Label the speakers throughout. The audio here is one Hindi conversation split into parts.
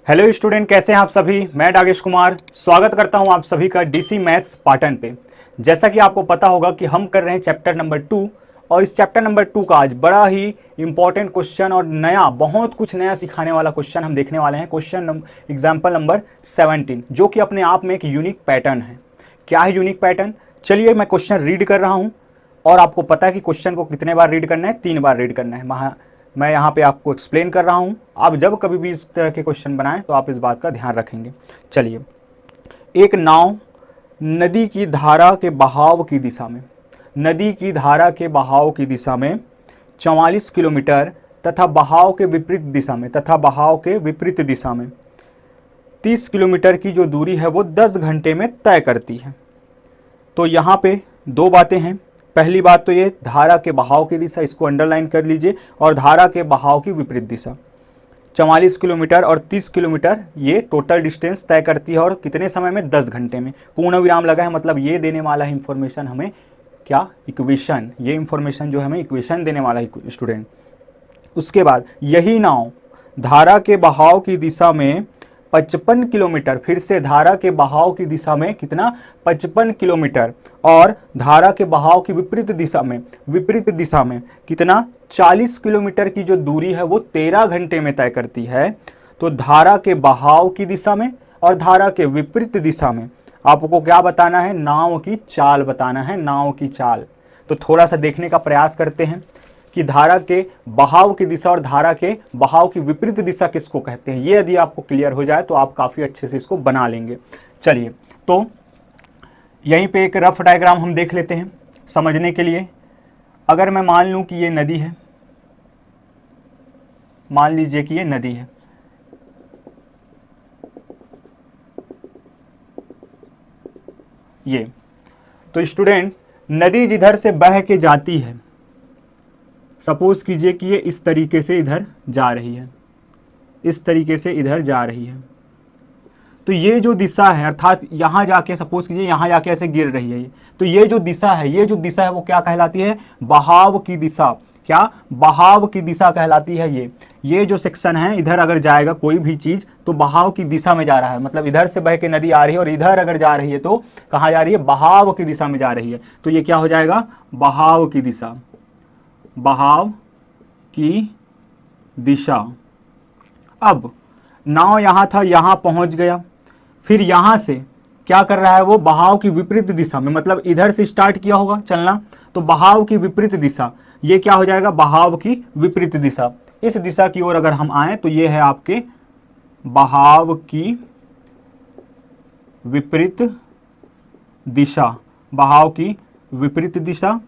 Speaker 1: हेलो स्टूडेंट, कैसे हैं आप सभी। मैं डागेश कुमार स्वागत करता हूं आप सभी का डीसी मैथ्स पाटन पे। जैसा कि आपको पता होगा कि हम कर रहे हैं चैप्टर नंबर 2 और इस चैप्टर नंबर 2 का आज बड़ा ही इंपॉर्टेंट क्वेश्चन और नया बहुत कुछ नया सिखाने वाला क्वेश्चन हम देखने वाले हैं। क्वेश्चन एग्जाम्पल नंबर 17 जो कि अपने आप में एक यूनिक पैटर्न है। क्या है यूनिक पैटर्न? चलिए मैं क्वेश्चन रीड कर रहा हूँ और आपको पता है कि क्वेश्चन को कितने बार रीड करना है, 3 बार रीड करना है। मैं यहाँ पे आपको एक्सप्लेन कर रहा हूँ। आप जब कभी भी इस तरह के क्वेश्चन बनाएं तो आप इस बात का ध्यान रखेंगे। चलिए, एक नाव नदी की धारा के बहाव की दिशा में, नदी की धारा के बहाव की दिशा में 44 किलोमीटर तथा बहाव के विपरीत दिशा में 30 किलोमीटर की जो दूरी है वो 10 घंटे में तय करती है। तो यहाँ पे दो बातें हैं। पहली बात तो ये धारा के बहाव की दिशा, इसको अंडरलाइन कर लीजिए, और धारा के बहाव की विपरीत दिशा 44 किलोमीटर और 30 किलोमीटर ये टोटल डिस्टेंस तय करती है। और कितने समय में? 10 घंटे में। पूर्ण विराम लगा है, मतलब ये देने वाला है इंफॉर्मेशन हमें क्या? इक्वेशन। ये इंफॉर्मेशन जो है हमें इक्वेशन देने वाला है स्टूडेंट। उसके बाद यही नाव धारा के बहाव की दिशा में 55 किलोमीटर, फिर से धारा के बहाव की दिशा में कितना? 55 किलोमीटर, और धारा के बहाव की विपरीत दिशा में कितना? 40 किलोमीटर की जो दूरी है वो 13 घंटे में तय करती है। तो धारा के बहाव की दिशा में और धारा के विपरीत दिशा में आपको क्या बताना है? नाव की चाल बताना है, नाव की चाल। तो थोड़ा सा देखने का प्रयास करते हैं कि धारा के बहाव की दिशा और धारा के बहाव की विपरीत दिशा किसको कहते हैं। ये यदि आपको क्लियर हो जाए तो आप काफ़ी अच्छे से इसको बना लेंगे। चलिए, तो यहीं पे एक रफ डायग्राम हम देख लेते हैं समझने के लिए। अगर मैं मान लूँ कि ये नदी है, मान लीजिए कि ये नदी है, ये तो स्टूडेंट नदी जिधर से बह के जाती है, सपोज कीजिए कि ये इस तरीके से इधर जा रही है, इस तरीके से इधर जा रही है, तो ये जो दिशा है, अर्थात यहाँ जाके सपोज कीजिए यहाँ जाके ऐसे गिर रही है, तो ये जो दिशा है वो क्या कहलाती है? बहाव की दिशा। क्या? बहाव की दिशा कहलाती है। ये जो सेक्शन है, इधर अगर जाएगा कोई भी चीज तो बहाव की दिशा में जा रहा है, मतलब इधर से बह के नदी आ रही है और इधर अगर जा रही है तो कहाँ जा रही है? बहाव की दिशा में जा रही है। तो ये क्या हो जाएगा? बहाव की दिशा, बहाव की दिशा। अब नाव यहाँ था, यहाँ पहुंच गया, फिर यहाँ से क्या कर रहा है? वो बहाव की विपरीत दिशा में, मतलब इधर से स्टार्ट किया होगा चलना, तो बहाव की विपरीत दिशा, ये क्या हो जाएगा? बहाव की विपरीत दिशा। इस दिशा की ओर अगर हम आए तो ये है आपके बहाव की विपरीत दिशा, बहाव की विपरीत दिशा।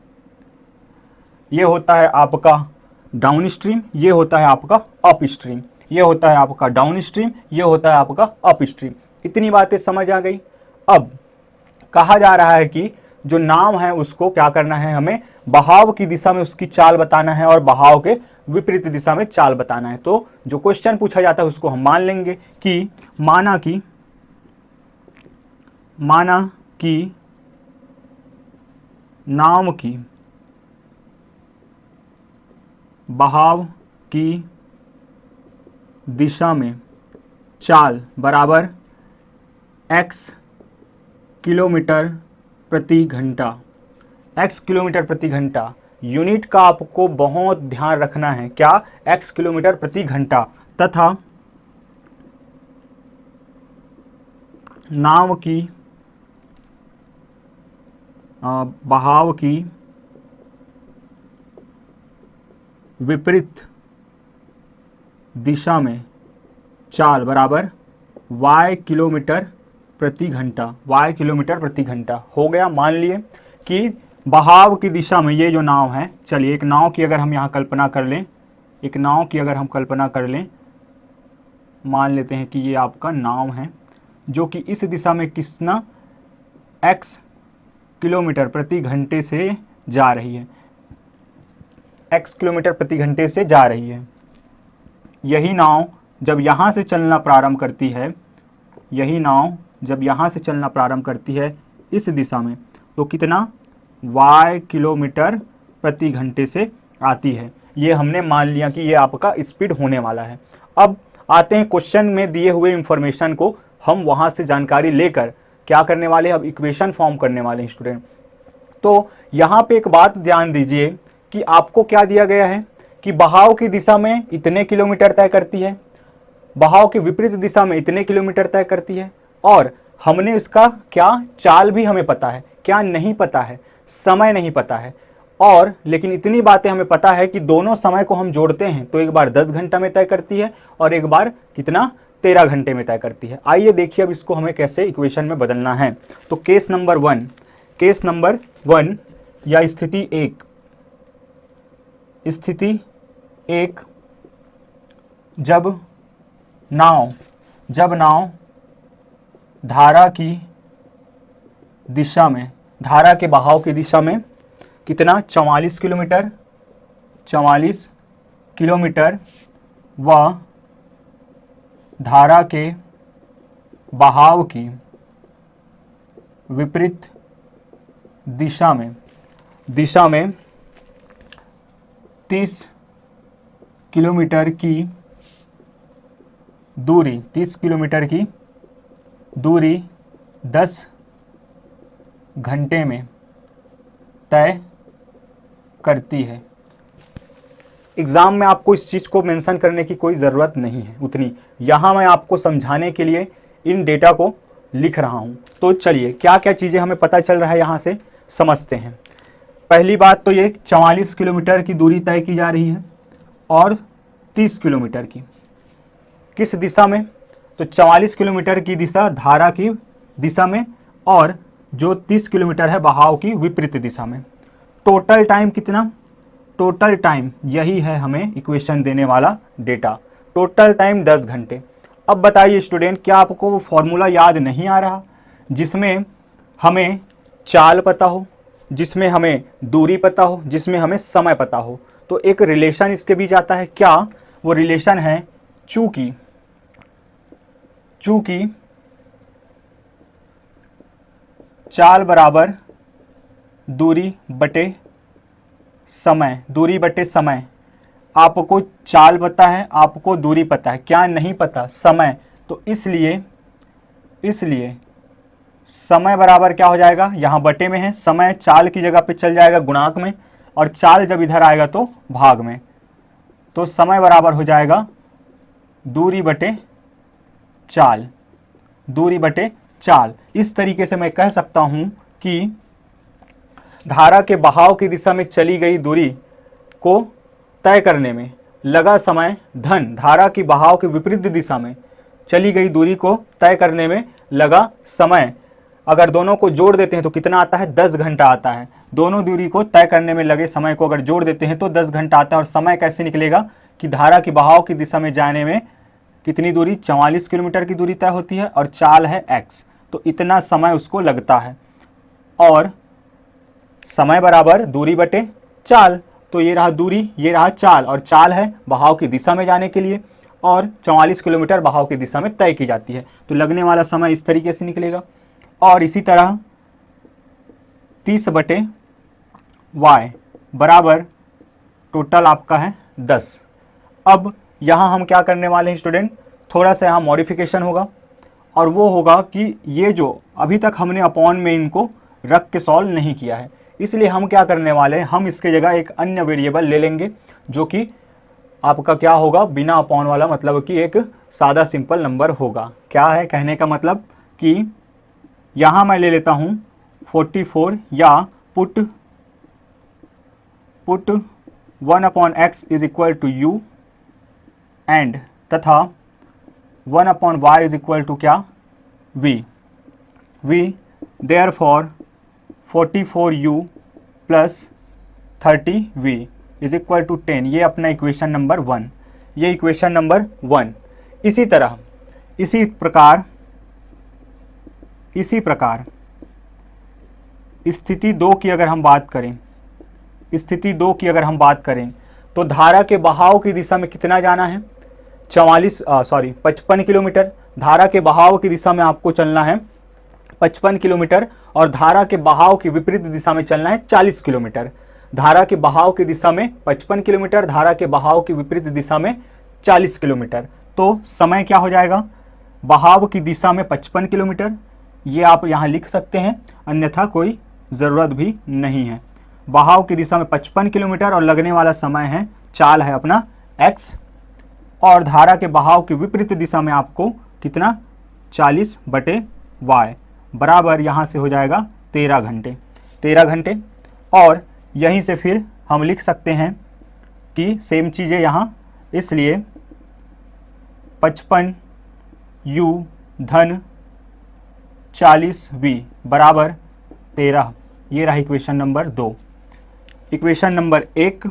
Speaker 1: ये होता है आपका डाउन स्ट्रीम, ये होता है आपका अप स्ट्रीम, ये होता है आपका डाउन स्ट्रीम, ये होता है आपका अप स्ट्रीम। इतनी बातें समझ आ गई। अब कहा जा रहा है कि जो नाव है उसको क्या करना है? हमें बहाव की दिशा में उसकी चाल बताना है और बहाव के विपरीत दिशा में चाल बताना है। तो जो क्वेश्चन पूछा जाता है उसको हम मान लेंगे कि माना कि नाव की बहाव की दिशा में चाल बराबर x किलोमीटर प्रति घंटा। x किलोमीटर प्रति घंटा, यूनिट का आपको बहुत ध्यान रखना है। क्या? x किलोमीटर प्रति घंटा। तथा नाव की बहाव की विपरीत दिशा में चाल बराबर y किलोमीटर प्रति घंटा, y किलोमीटर प्रति घंटा। हो गया। मान लिए कि बहाव की दिशा में ये जो नाव है, चलिए एक नाव की अगर हम यहाँ कल्पना कर लें, एक नाव की अगर हम कल्पना कर लें, मान लेते हैं कि ये आपका नाव है जो कि इस दिशा में कितना? x किलोमीटर प्रति घंटे से जा रही है, x किलोमीटर प्रति घंटे से जा रही है। यही नाव जब यहाँ से चलना प्रारंभ करती है, यही नाव जब यहाँ से चलना प्रारंभ करती है इस दिशा में, तो कितना? y किलोमीटर प्रति घंटे से आती है। ये हमने मान लिया कि ये आपका स्पीड होने वाला है। अब आते हैं क्वेश्चन में दिए हुए इंफॉर्मेशन को हम वहां से जानकारी लेकर क्या करने वाले हैं, अब इक्वेशन फॉर्म करने वाले हैं स्टूडेंट। तो यहाँ पे एक बात ध्यान दीजिए कि आपको क्या दिया गया है कि बहाव की दिशा में इतने किलोमीटर तय करती है, बहाव के विपरीत दिशा में इतने किलोमीटर तय करती है, और हमने इसका क्या चाल भी हमें पता है, क्या नहीं पता है, समय नहीं पता है। और लेकिन इतनी बातें हमें पता है कि दोनों समय को हम जोड़ते हैं तो एक बार 10 घंटा में तय करती है और एक बार कितना 13 घंटे में तय करती है। आइए देखिए अब इसको हमें कैसे इक्वेशन में बदलना है। तो केस नंबर वन या स्थिति एक, जब नाव धारा की दिशा में, धारा के बहाव की दिशा में कितना 44 किलोमीटर व धारा के बहाव की विपरीत दिशा में 30 किलोमीटर की दूरी 10 घंटे में तय करती है। एग्जाम में आपको इस चीज को मेंशन करने की कोई जरूरत नहीं है उतनी, यहां मैं आपको समझाने के लिए इन डेटा को लिख रहा हूं। तो चलिए क्या क्या चीजें हमें पता चल रहा है यहां से समझते हैं। पहली बात तो ये 44 किलोमीटर की दूरी तय की जा रही है और 30 किलोमीटर की किस दिशा में, तो 44 किलोमीटर की दिशा धारा की दिशा में और जो 30 किलोमीटर है बहाव की विपरीत दिशा में। टोटल टाइम कितना, टोटल टाइम यही है हमें इक्वेशन देने वाला डेटा, टोटल टाइम 10 घंटे। अब बताइए स्टूडेंट, क्या आपको वो फॉर्मूला याद नहीं आ रहा जिसमें हमें चाल पता हो, जिसमें हमें दूरी पता हो, जिसमें हमें समय पता हो? तो एक रिलेशन इसके बीच आता है। क्या वो रिलेशन है? चूंकि चाल बराबर दूरी बटे समय। आपको चाल पता है, आपको दूरी पता है, क्या नहीं पता? समय। तो इसलिए समय बराबर क्या हो जाएगा, यहाँ बटे में है, समय चाल की जगह पे चल जाएगा गुणांक में, और चाल जब इधर आएगा तो भाग में। तो समय बराबर हो जाएगा दूरी बटे चाल। इस तरीके से मैं कह सकता हूं कि धारा के बहाव की दिशा में चली गई दूरी को तय करने में लगा समय धन धारा की बहाव के विपरीत दिशा में चली गई दूरी को तय करने में लगा समय, अगर दोनों को जोड़ देते हैं तो कितना आता है? 10 घंटा आता है। दोनों दूरी को तय करने में लगे समय को अगर जोड़ देते हैं तो 10 घंटा आता है। और समय कैसे निकलेगा कि धारा की बहाव की दिशा में जाने में कितनी दूरी, 44 किलोमीटर की दूरी तय होती है और चाल है x, तो इतना समय उसको लगता है। और समय बराबर दूरी बटे चाल, तो ये रहा दूरी, ये रहा चाल, और चाल है बहाव की दिशा में जाने के लिए, और 44 किलोमीटर बहाव की दिशा में तय की जाती है। तो लगने वाला समय इस तरीके से निकलेगा। और इसी तरह 30 बटे y बराबर टोटल आपका है 10। अब यहाँ हम क्या करने वाले हैं स्टूडेंट, थोड़ा सा यहाँ मॉडिफिकेशन होगा, और वो होगा कि ये जो अभी तक हमने अपॉन में इनको रख के सॉल्व नहीं किया है, इसलिए हम क्या करने वाले हैं, हम इसके जगह एक अन्य वेरिएबल ले लेंगे जो कि आपका क्या होगा, बिना अपॉन वाला, मतलब कि एक सादा सिंपल नंबर होगा। क्या है कहने का मतलब कि यहाँ मैं ले लेता हूँ 44 या put 1/x is equal to u and तथा 1/y इज इक्वल टू क्या, v therefore 44u plus 30v is equal to 10। ये अपना इक्वेशन नंबर 1, ये इक्वेशन नंबर 1। इसी तरह इसी प्रकार स्थिति 2 की अगर हम बात करें, तो धारा के बहाव की दिशा में कितना जाना है, 55 किलोमीटर। धारा के बहाव की दिशा में आपको चलना है 55 किलोमीटर, और धारा के बहाव की विपरीत दिशा में चलना है 40 किलोमीटर। धारा के बहाव की दिशा में 55 किलोमीटर, धारा के बहाव की विपरीत दिशा में 40 किलोमीटर। तो समय क्या हो जाएगा, बहाव की दिशा में 55 किलोमीटर, ये आप यहाँ लिख सकते हैं, अन्यथा कोई ज़रूरत भी नहीं है। बहाव की दिशा में 55 किलोमीटर और लगने वाला समय है, चाल है अपना x, और धारा के बहाव की विपरीत दिशा में आपको कितना 40/y बराबर यहाँ से हो जाएगा 13 घंटे। 13 घंटे। और यहीं से फिर हम लिख सकते हैं कि सेम चीज़ें यहाँ, इसलिए 55 u धन 40 v बराबर 13। ये रहा इक्वेशन नंबर 2। इक्वेशन नंबर 1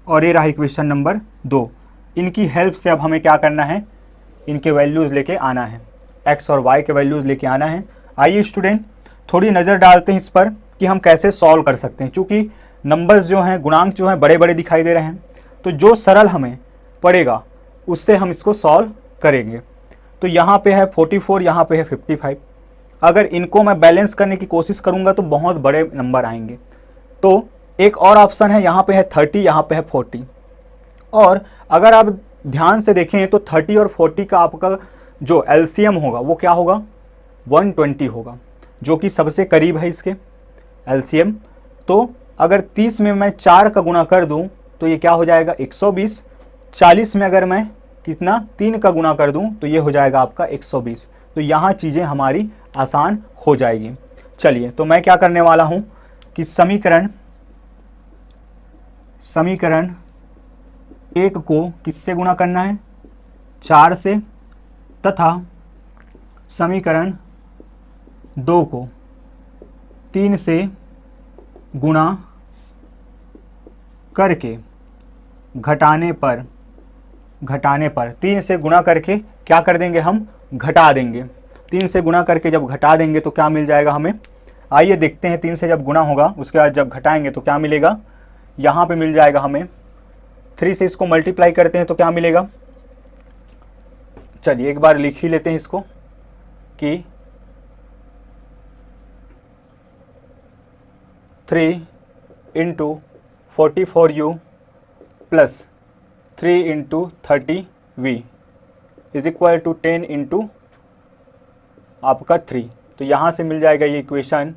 Speaker 1: और ये रहा इक्वेशन नंबर 2। इनकी हेल्प से अब हमें क्या करना है, इनके वैल्यूज़ लेके आना है, x और y के वैल्यूज़ लेके आना है। आइए स्टूडेंट थोड़ी नज़र डालते हैं इस पर कि हम कैसे सॉल्व कर सकते हैं। चूँकि नंबर्स जो हैं, गुणांक जो हैं बड़े बड़े दिखाई दे रहे हैं, तो जो सरल हमें पड़ेगा उससे हम इसको सॉल्व करेंगे। तो यहाँ पे है 44, यहाँ पे है 55। अगर इनको मैं बैलेंस करने की कोशिश करूँगा तो बहुत बड़े नंबर आएंगे। तो एक और ऑप्शन है, यहाँ पे है 30, यहाँ पे है 40। और अगर आप ध्यान से देखें तो 30 और 40 का आपका जो एलसीएम होगा वो क्या होगा, 120 होगा, जो कि सबसे करीब है इसके एलसीएम। तो अगर 30 में मैं 4 का गुणा कर दूं तो ये क्या हो जाएगा 120। 40 में अगर मैं कितना 3 का गुणा कर दूं तो ये हो जाएगा आपका 120। तो यहाँ चीज़ें हमारी आसान हो जाएगी। चलिए, तो मैं क्या करने वाला हूँ कि समीकरण 1 को किससे गुणा करना है, 4 से, तथा समीकरण 2 को 3 से गुणा करके घटाने पर 3 से गुणा करके क्या कर देंगे, हम घटा देंगे। 3 से गुणा करके जब घटा देंगे तो क्या मिल जाएगा हमें, आइए देखते हैं। 3 से जब गुणा होगा उसके बाद जब घटाएंगे तो क्या मिलेगा, यहाँ पे मिल जाएगा हमें 3 से इसको मल्टीप्लाई करते हैं तो क्या मिलेगा। चलिए एक बार लिख ही लेते हैं इसको कि 3 × 44u plus 3 × 30v is equal to 10 × आपका 3। तो यहाँ से मिल जाएगा ये इक्वेशन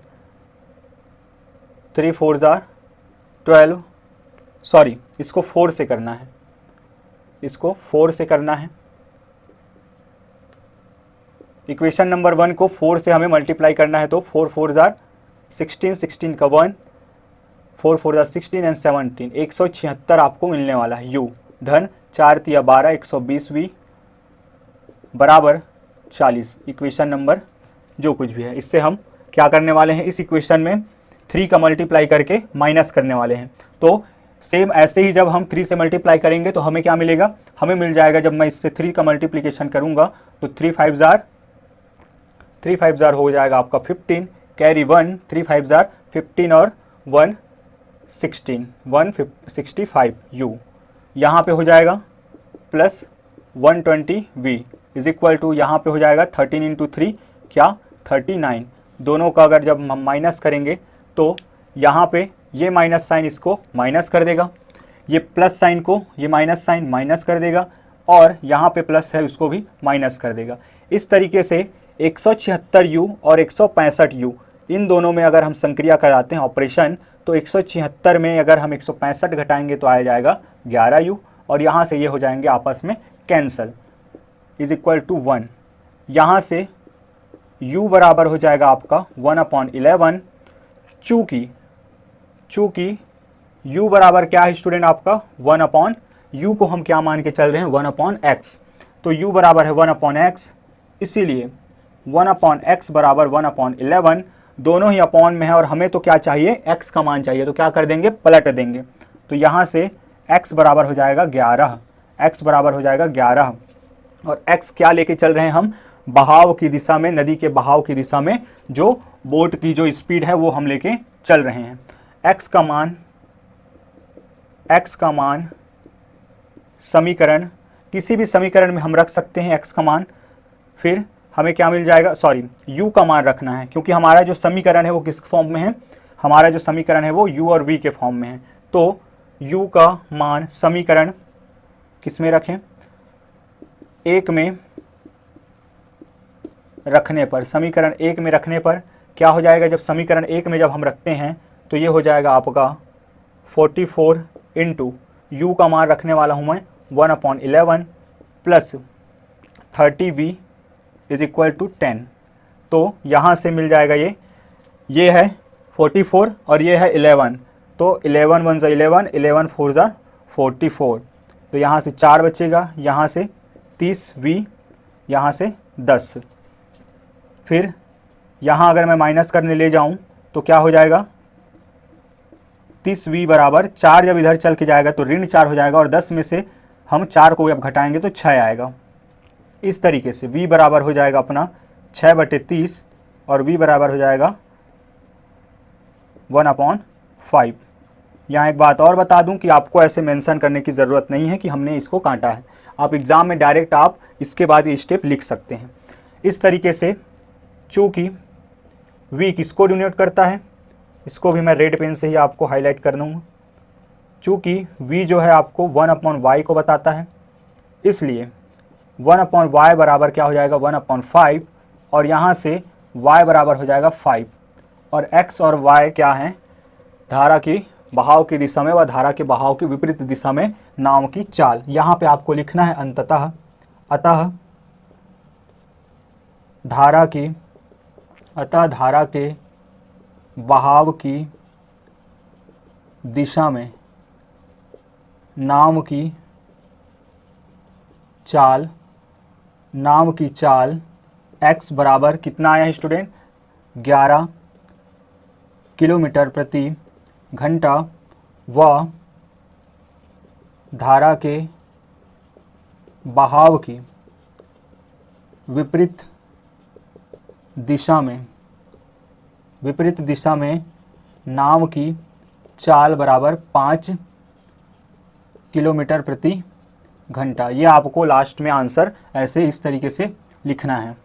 Speaker 1: 3 4 12, सॉरी इसको 4 से करना है, इसको 4 से करना है। इक्वेशन नंबर 1 को 4 से हमें मल्टीप्लाई करना है, तो 4 4 16, 16 का 1, 4 4 16 एंड 17, 176 आपको मिलने वाला है u धन 4 × 12 120v बराबर 40। इक्वेशन नंबर जो कुछ भी है, इससे हम क्या करने वाले हैं, इस इक्वेशन में 3 का मल्टीप्लाई करके माइनस करने वाले हैं। तो सेम ऐसे ही जब हम 3 से मल्टीप्लाई करेंगे तो हमें क्या मिलेगा, हमें मिल जाएगा, जब मैं इससे 3 का मल्टीप्लिकेशन करूंगा तो 3 5 हो जाएगा आपका 15, कैरी 1, 3 5 15 और 1 16, 165 u यहाँ पे हो जाएगा plus 120v is equal to यहाँ पे हो जाएगा 13 × 3 क्या 39। दोनों का अगर जब हम माइनस करेंगे तो यहाँ पे ये माइनस साइन इसको माइनस कर देगा, ये प्लस साइन को ये माइनस साइन माइनस कर देगा, और यहाँ पे प्लस है उसको भी माइनस कर देगा। इस तरीके से 176u और 165u इन दोनों में अगर हम संक्रिया कराते हैं ऑपरेशन, तो 176 में अगर हम 165 घटाएंगे तो आ जाएगा 11u, और यहाँ से ये हो जाएंगे आपस में कैंसल, इज इक्वल टू 1। यहाँ से u बराबर हो जाएगा आपका 1/11, चूँकि u बराबर क्या है स्टूडेंट आपका 1/u को हम क्या मान के चल रहे हैं 1/x, तो u बराबर है 1/x, इसीलिए 1/x बराबर 1/11, दोनों ही अपॉन में है और हमें तो क्या चाहिए x का मान चाहिए, तो क्या कर देंगे पलट देंगे। तो यहाँ से x बराबर हो जाएगा 11, x बराबर हो जाएगा 11, और x क्या लेके चल रहे हैं हम, बहाव की दिशा में, नदी के बहाव की दिशा में जो बोट की जो स्पीड है वो हम लेके चल रहे हैं। x का मान समीकरण, किसी भी समीकरण में हम रख सकते हैं x का मान, फिर हमें क्या मिल जाएगा, सॉरी u का मान रखना है, क्योंकि हमारा जो समीकरण है वो किस फॉर्म में है, हमारा जो समीकरण है वो u और v के फॉर्म में है। तो u का मान समीकरण किस में रखें, 1 में रखने पर, समीकरण 1 में रखने पर क्या हो जाएगा, जब समीकरण 1 में जब हम रखते हैं तो ये हो जाएगा आपका 44 इंटू यू का मान रखने वाला हूँ मैं 1/11 plus 30v is equal to 10। तो यहाँ से मिल जाएगा ये है 44 और ये है 11, तो 11 1 ज़ा 11, 11 4 ज़ा 44, तो यहाँ से 4 बचेगा, यहाँ से 30v, यहाँ से 10। फिर यहाँ अगर मैं माइनस करने ले जाऊँ तो क्या हो जाएगा, 30v बराबर 4 जब इधर चल के जाएगा तो ऋण 4 हो जाएगा और 10 में से हम 4 को अब घटाएंगे तो 6 आएगा। इस तरीके से v बराबर हो जाएगा अपना 6/30 और v बराबर हो जाएगा 1/5। यहाँ एक बात और बता दूं कि आपको ऐसे मेंशन करने की ज़रूरत नहीं है कि हमने इसको काटा है, आप एग्ज़ाम में डायरेक्ट आप इसके बाद ये स्टेप लिख सकते हैं। इस तरीके से चूँकि v किसको डिनोट करता है, इसको भी मैं रेड पेन से ही आपको हाईलाइट कर दूँगा। चूँकि v जो है आपको 1/y को बताता है, इसलिए 1/y बराबर क्या हो जाएगा 1/5 और यहाँ से y बराबर हो जाएगा 5 और x और y क्या हैं, धारा की बहाव की दिशा में व धारा के बहाव की विपरीत दिशा में नाव की चाल। यहाँ पे आपको लिखना है अतः धारा के बहाव की दिशा में नाव की चाल x बराबर कितना आया है स्टूडेंट, 11 किलोमीटर प्रति घंटा व धारा के बहाव की विपरीत दिशा में नाव की चाल बराबर 5 किलोमीटर प्रति घंटा। ये आपको लास्ट में आंसर ऐसे इस तरीके से लिखना है।